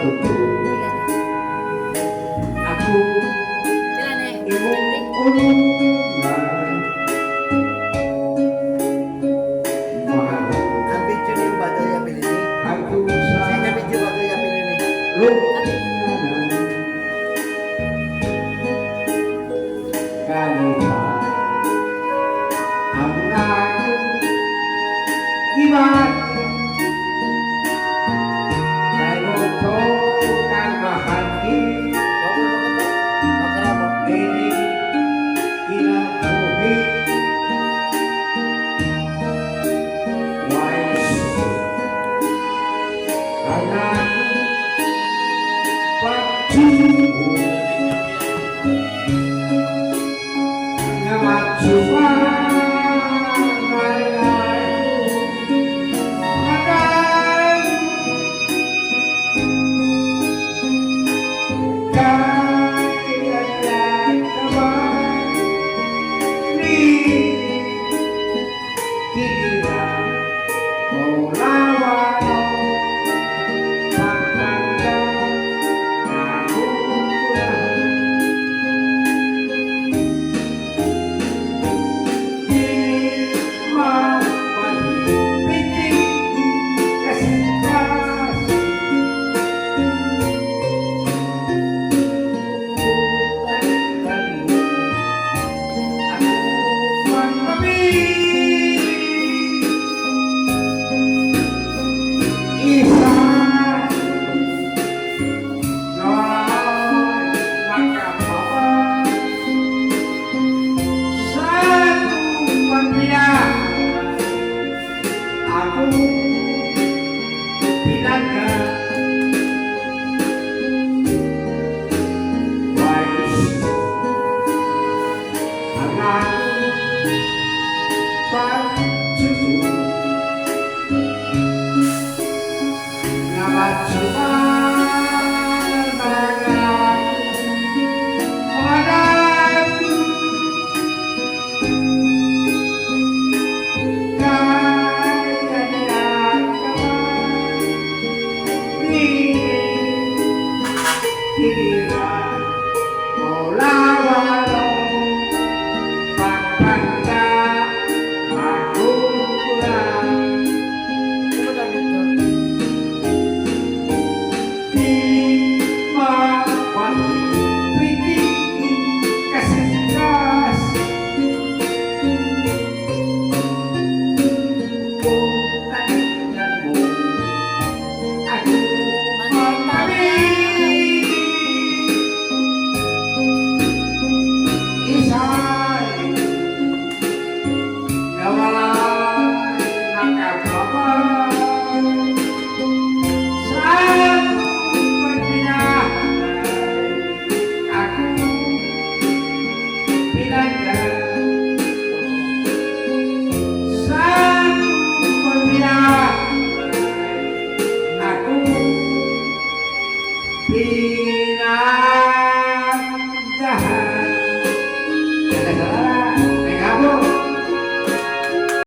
Aku ibu ulungan mahal. Ambil cun yung bago yung pilih ni. Aku Saya sa ambil cun bago yung pilih ni. lungan kalihan ang aking iman kay Roto kang mahangin Bago mo ka to. Makaramo. ini kinabuhi wais ang aking pagtubo nga matsuman Aku pinaga wais ang aking pagtubo nga matsuman